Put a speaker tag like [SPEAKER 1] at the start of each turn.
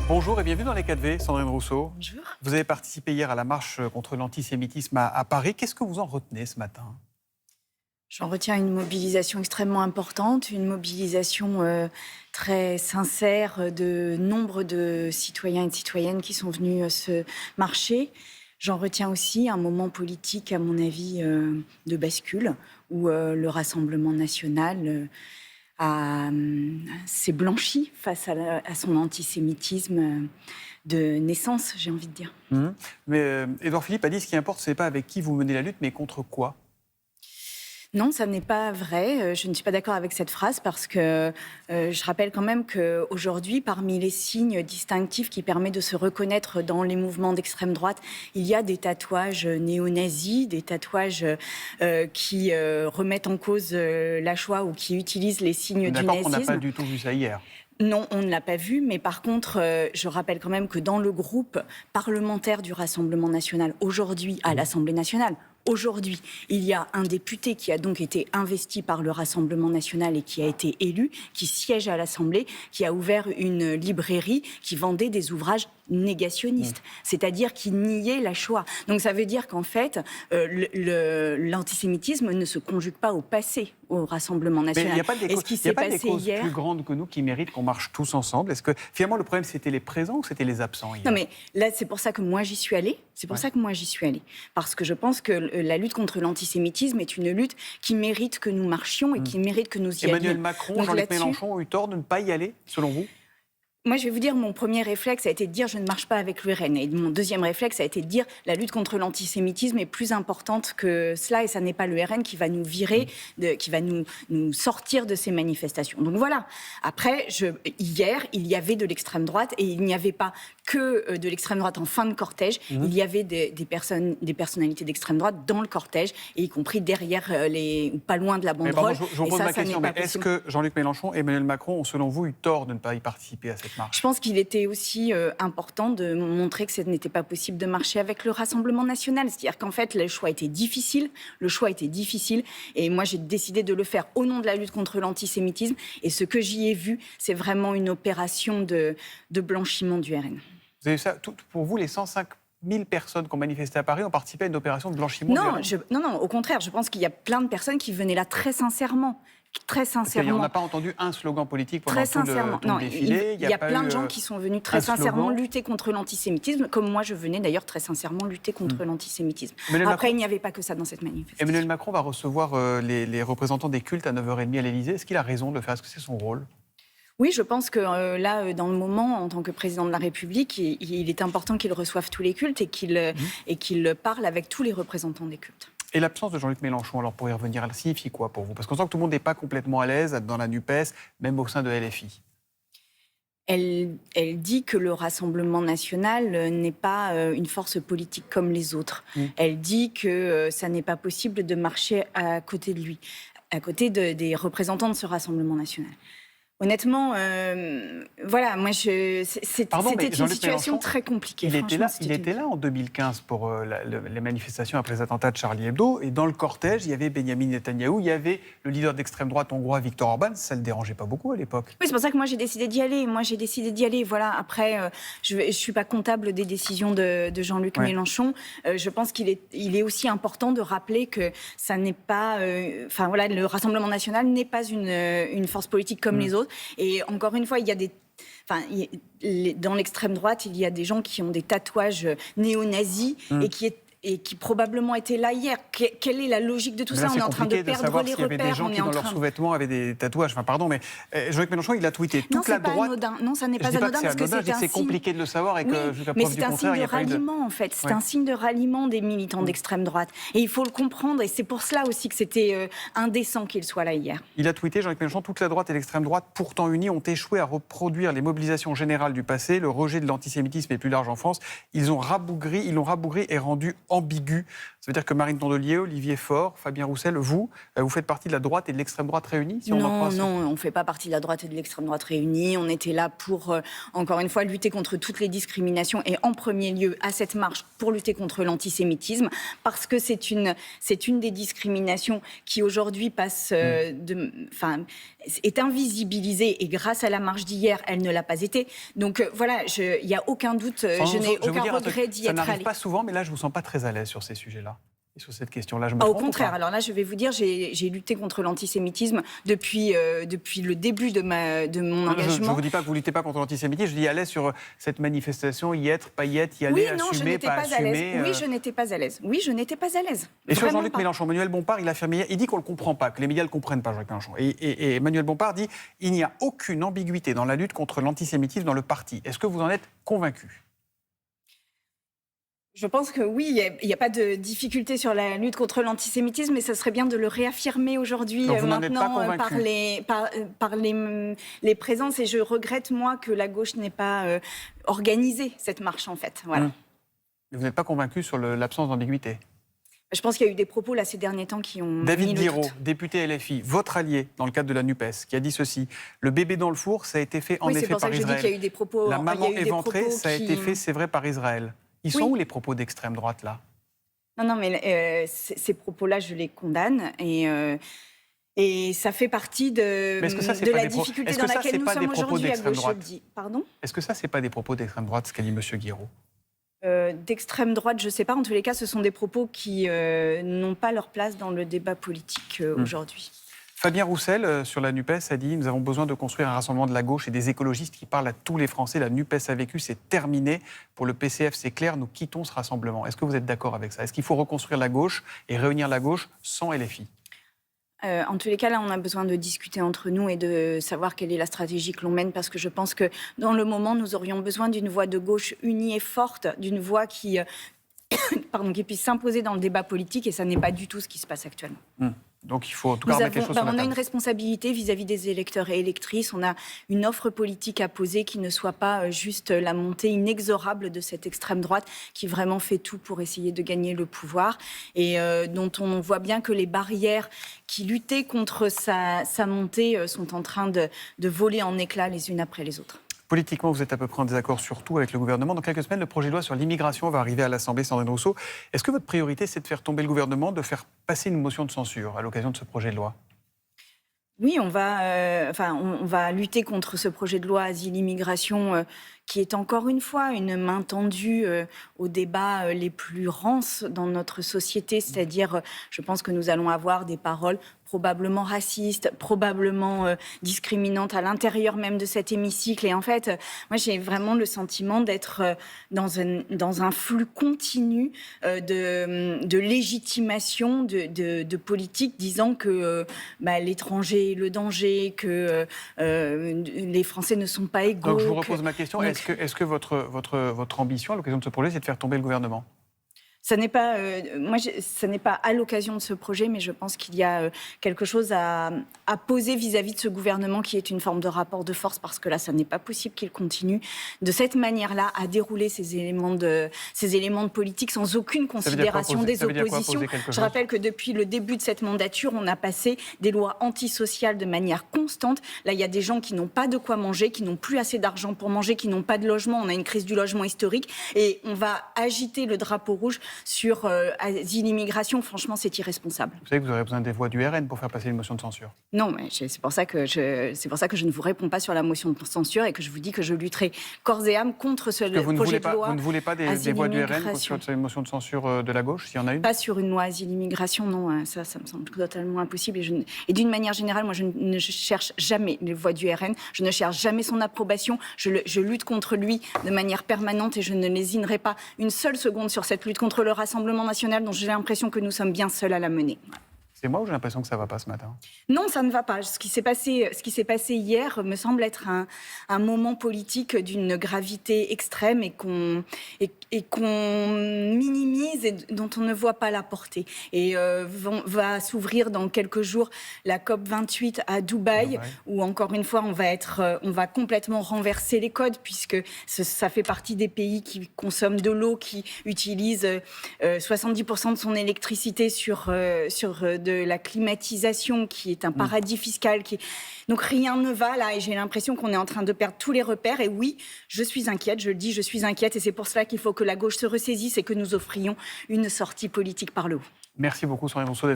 [SPEAKER 1] Bonjour et bienvenue dans les 4V, Sandrine Rousseau.
[SPEAKER 2] Bonjour.
[SPEAKER 1] Vous avez participé hier à la marche contre l'antisémitisme à Paris. Qu'est-ce que vous en retenez ce matin ?
[SPEAKER 2] J'en retiens une mobilisation extrêmement importante, une mobilisation très sincère de nombre de citoyens et de citoyennes qui sont venus se marcher. J'en retiens aussi un moment politique, à mon avis, de bascule, où le Rassemblement national s'est blanchi face à son antisémitisme de naissance, j'ai envie de dire.
[SPEAKER 1] Mais Édouard Philippe a dit ce qui importe, ce n'est pas avec qui vous menez la lutte, mais contre quoi ?
[SPEAKER 2] Non, ça n'est pas vrai. Je ne suis pas d'accord avec cette phrase parce que je rappelle quand même qu'aujourd'hui, parmi les signes distinctifs qui permettent de se reconnaître dans les mouvements d'extrême droite, il y a des tatouages néo-nazis, des tatouages qui remettent en cause la Shoah ou qui utilisent les signes du nazisme.
[SPEAKER 1] D'accord qu'on n'a pas du tout vu ça hier.
[SPEAKER 2] Non, on ne l'a pas vu, mais par contre, je rappelle quand même que dans le groupe parlementaire du Rassemblement national, aujourd'hui, à l'Assemblée nationale, aujourd'hui, il y a un député qui a donc été investi par le Rassemblement national et qui a été élu, qui siège à l'Assemblée, qui a ouvert une librairie qui vendait des ouvrages négationnistes, c'est-à-dire qui niait la Shoah. Donc ça veut dire qu'en fait, l'antisémitisme ne se conjugue pas au passé, au Rassemblement national.
[SPEAKER 1] Mais il n'y a pas des causes
[SPEAKER 2] hier...
[SPEAKER 1] plus grandes que nous qui méritent qu'on marche tous ensemble. Est-ce que finalement le problème c'était les présents ou c'était les absents hier ?
[SPEAKER 2] Non mais là c'est pour ça que moi j'y suis allée. Parce que je pense que la lutte contre l'antisémitisme est une lutte qui mérite que nous marchions et qui mérite que nous y allions.
[SPEAKER 1] Emmanuel Macron, Jean-Luc Mélenchon ont eu tort de ne pas y aller, selon vous ?
[SPEAKER 2] Moi, je vais vous dire, mon premier réflexe a été de dire je ne marche pas avec l'URN. Et mon deuxième réflexe a été de dire la lutte contre l'antisémitisme est plus importante que cela et ça n'est pas l'URN qui va nous virer, qui va nous sortir de ces manifestations. Donc voilà. Après, hier, il y avait de l'extrême droite et il n'y avait pas que de l'extrême droite en fin de cortège. Il y avait des personnalités d'extrême droite dans le cortège, et y compris derrière ou pas loin de la banderole.
[SPEAKER 1] Je vous pose ma question, mais est-ce que Jean-Luc Mélenchon et Emmanuel Macron ont, selon vous, eu tort de ne pas y participer à cette marche ?
[SPEAKER 2] Je pense qu'il était aussi important de montrer que ce n'était pas possible de marcher avec le Rassemblement national. C'est-à-dire qu'en fait, le choix était difficile. Et moi, j'ai décidé de le faire au nom de la lutte contre l'antisémitisme. Et ce que j'y ai vu, c'est vraiment une opération de blanchiment du RN.
[SPEAKER 1] Vous avez vu ça, pour vous, les 105 000 personnes qui ont manifesté à Paris ont participé à une opération de blanchiment du RN ?
[SPEAKER 2] Non, au contraire, je pense qu'il y a plein de personnes qui venaient là très sincèrement.
[SPEAKER 1] On n'a pas entendu un slogan politique pendant tout le défilé.
[SPEAKER 2] Il y a plein de gens qui sont venus très sincèrement lutter contre l'antisémitisme, comme moi je venais d'ailleurs très sincèrement lutter contre l'antisémitisme. Après, il n'y avait pas que ça dans cette manifestation.
[SPEAKER 1] Emmanuel Macron va recevoir les représentants des cultes à 9h30 à l'Élysée. Est-ce qu'il a raison de le faire ? Est-ce que c'est son rôle ?
[SPEAKER 2] Oui, je pense que là, dans le moment, en tant que président de la République, il est important qu'il reçoive tous les cultes et qu'il parle avec tous les représentants des cultes.
[SPEAKER 1] Et l'absence de Jean-Luc Mélenchon, alors pour y revenir, elle signifie quoi pour vous ? Parce qu'on sent que tout le monde n'est pas complètement à l'aise dans la NUPES, même au sein de LFI.
[SPEAKER 2] Elle dit que le Rassemblement national n'est pas une force politique comme les autres. Elle dit que ça n'est pas possible de marcher à côté de lui, à côté des représentants de ce Rassemblement national. Honnêtement, voilà, moi, c'était une situation très compliquée.
[SPEAKER 1] Il était là en 2015 pour les manifestations après les attentats de Charlie Hebdo. Et dans le cortège, il y avait Benyamin Netanyahou, il y avait le leader d'extrême droite hongrois Viktor Orban. Ça ne le dérangeait pas beaucoup à l'époque.
[SPEAKER 2] Oui, c'est pour ça que moi, j'ai décidé d'y aller. Voilà. Après, je ne suis pas comptable des décisions de Jean-Luc Mélenchon. Je pense qu'il est aussi important de rappeler que ça n'est pas... le Rassemblement national n'est pas une force politique comme les autres. Et encore une fois, il y a dans l'extrême droite, il y a des gens qui ont des tatouages néo-nazis et qui probablement étaient là hier. Quelle est la logique de tout ça ? On est en train de perdre les repères.
[SPEAKER 1] Il y avait des gens qui, dans leurs sous-vêtements, avaient des tatouages. Enfin, pardon, mais Jean-Luc Mélenchon, il a tweeté. Toute la droite...
[SPEAKER 2] Non, ça n'est pas anodin. Parce que
[SPEAKER 1] c'est compliqué de le savoir et que, jusqu'à preuve du contraire, il y a pas eu de...
[SPEAKER 2] Mais c'est un signe de ralliement, en fait. C'est un signe de ralliement des militants d'extrême droite. Et il faut le comprendre. Et c'est pour cela aussi que c'était indécent qu'il soit là hier.
[SPEAKER 1] Il a tweeté, Jean-Luc Mélenchon, toute la droite et l'extrême droite, pourtant unis, ont échoué à reproduire les mobilisations générales du passé, le rejet de l'antisémitisme est plus large en France. Ils l'ont rabougri et rendu ambigu. Ça veut dire que Marine Tondelier, Olivier Faure, Fabien Roussel, vous faites partie de la droite et de l'extrême droite réunis, si on en croit ça.
[SPEAKER 2] Non, on ne fait pas partie de la droite et de l'extrême droite réunis. On était là pour, encore une fois, lutter contre toutes les discriminations et en premier lieu à cette marche pour lutter contre l'antisémitisme, parce que c'est une des discriminations qui aujourd'hui est invisibilisée, et grâce à la marche d'hier, elle ne l'a pas été. Donc voilà, il n'y a aucun doute, je n'ai aucun regret d'y être allée.
[SPEAKER 1] Ça n'arrive pas souvent, mais là, je ne vous sens pas très à l'aise sur ces sujets-là. Et sur cette question-là,
[SPEAKER 2] au contraire, alors là, je vais vous dire, j'ai lutté contre l'antisémitisme depuis le début de mon engagement.
[SPEAKER 1] Je ne vous dis pas que vous ne luttez pas contre l'antisémitisme, je dis à l'aise sur cette manifestation, y être, pas y être, y aller, assumer, pas assumer.
[SPEAKER 2] Oui, je n'étais pas à l'aise. Oui, je n'étais pas à l'aise.
[SPEAKER 1] Et sur Jean-Luc Mélenchon, Manuel Bompard, il affirme hier, il dit qu'on ne le comprend pas, que les médias ne le comprennent pas, Jean-Luc Mélenchon. Et Manuel Bompard dit, il n'y a aucune ambiguïté dans la lutte contre l'antisémitisme dans le parti. Est-ce que vous en êtes convaincu ?
[SPEAKER 2] Je pense que oui, il n'y a pas de difficulté sur la lutte contre l'antisémitisme, mais ça serait bien de le réaffirmer aujourd'hui, maintenant, par les présences. Et je regrette, moi, que la gauche n'ait pas organisé cette marche, en fait. Voilà.
[SPEAKER 1] Vous n'êtes pas convaincu sur l'absence d'ambiguïté ?
[SPEAKER 2] Je pense qu'il y a eu des propos, là, ces derniers temps, qui ont
[SPEAKER 1] David
[SPEAKER 2] mis le
[SPEAKER 1] Guiraud,
[SPEAKER 2] doute.
[SPEAKER 1] député LFI, votre allié dans le cadre de la NUPES, qui a dit ceci. Le bébé dans le four, ça a été fait en effet par Israël.
[SPEAKER 2] C'est pour ça que je dis qu'il y a eu des propos.
[SPEAKER 1] La maman éventrée, ça a été fait, c'est vrai, par Israël. Ils sont où les propos d'extrême droite, là ?
[SPEAKER 2] Non, mais ces propos-là, je les condamne. Et ça fait partie de la difficulté dans laquelle nous sommes aujourd'hui à gauche. Pardon ?
[SPEAKER 1] Est-ce que ça, ce n'est pas des propos d'extrême droite, ce qu'a dit M. Guiraud ?
[SPEAKER 2] D'extrême droite, je ne sais pas. En tous les cas, ce sont des propos qui n'ont pas leur place dans le débat politique aujourd'hui.
[SPEAKER 1] Fabien Roussel, sur la NUPES, a dit « Nous avons besoin de construire un rassemblement de la gauche et des écologistes qui parlent à tous les Français. La NUPES a vécu, c'est terminé. Pour le PCF, c'est clair, nous quittons ce rassemblement. » Est-ce que vous êtes d'accord avec ça ? Est-ce qu'il faut reconstruire la gauche et réunir la gauche sans LFI ?
[SPEAKER 2] En tous les cas, là, on a besoin de discuter entre nous et de savoir quelle est la stratégie que l'on mène, parce que je pense que dans le moment, nous aurions besoin d'une voix de gauche unie et forte, d'une voix qui puisse s'imposer dans le débat politique, et ça n'est pas du tout ce qui se passe actuellement.
[SPEAKER 1] Donc il faut en tout cas remettre les choses sur la table.
[SPEAKER 2] On a une responsabilité vis-à-vis des électeurs et électrices. On a une offre politique à poser qui ne soit pas juste la montée inexorable de cette extrême droite qui vraiment fait tout pour essayer de gagner le pouvoir et dont on voit bien que les barrières qui luttaient contre sa montée sont en train de voler en éclats les unes après les autres.
[SPEAKER 1] Politiquement, vous êtes à peu près en désaccord sur tout avec le gouvernement. Dans quelques semaines, le projet de loi sur l'immigration va arriver à l'Assemblée, Sandrine Rousseau. Est-ce que votre priorité, c'est de faire tomber le gouvernement, de faire passer une motion de censure à l'occasion de ce projet de loi ?
[SPEAKER 2] Oui, on va lutter contre ce projet de loi asile-immigration qui est encore une fois une main tendue aux débats les plus rances dans notre société. C'est-à-dire, je pense que nous allons avoir des paroles probablement racistes, probablement discriminantes à l'intérieur même de cet hémicycle. Et en fait, moi, j'ai vraiment le sentiment d'être dans un flux continu de légitimation de politique disant que l'étranger est le danger, que les Français ne sont pas égaux.
[SPEAKER 1] Donc je vous repose ma question. Est-ce que votre ambition à l'occasion de ce projet, c'est de faire tomber le gouvernement ?
[SPEAKER 2] Ça n'est pas à l'occasion de ce projet, mais je pense qu'il y a quelque chose à poser vis-à-vis de ce gouvernement qui est une forme de rapport de force, parce que là, ça n'est pas possible qu'il continue de cette manière-là à dérouler ces éléments de politique sans aucune considération des oppositions. Je rappelle que depuis le début de cette mandature, on a passé des lois antisociales de manière constante. Là, il y a des gens qui n'ont pas de quoi manger, qui n'ont plus assez d'argent pour manger, qui n'ont pas de logement. On a une crise du logement historique et on va agiter le drapeau rouge sur asile-immigration. Franchement, c'est irresponsable.
[SPEAKER 1] Vous savez que vous aurez besoin des voix du RN pour faire passer une motion de censure.
[SPEAKER 2] Non, mais c'est pour ça que je ne vous réponds pas sur la motion de censure et que je vous dis que je lutterai corps et âme contre ce projet de loi.
[SPEAKER 1] Vous ne voulez pas des voix du RN sur une motion de censure de la gauche, s'il y en a une ?
[SPEAKER 2] Pas sur une loi asile-immigration, non. Ça me semble totalement impossible. Et d'une manière générale, moi, je ne cherche jamais les voix du RN. Je ne cherche jamais son approbation. Je lutte contre lui de manière permanente et je ne lésinerai pas une seule seconde sur cette lutte contre le Rassemblement national dont j'ai l'impression que nous sommes bien seuls à la mener.
[SPEAKER 1] c'est moi ou j'ai l'impression que ça ne va pas ce matin?
[SPEAKER 2] Non, ça ne va pas. Ce qui s'est passé hier me semble être un moment politique d'une gravité extrême et qu'on minimise et dont on ne voit pas la portée. Et va s'ouvrir dans quelques jours la COP28 à Dubaï, où encore une fois on va complètement renverser les codes, puisque ça fait partie des pays qui consomment de l'eau, qui utilisent 70% de son électricité sur de la climatisation, qui est un paradis fiscal. Donc rien ne va là, et j'ai l'impression qu'on est en train de perdre tous les repères. Et oui, je suis inquiète, je le dis, je suis inquiète, et c'est pour cela qu'il faut que la gauche se ressaisisse et que nous offrions une sortie politique par le haut.
[SPEAKER 1] Merci beaucoup, Sandrine Rousseau, d'être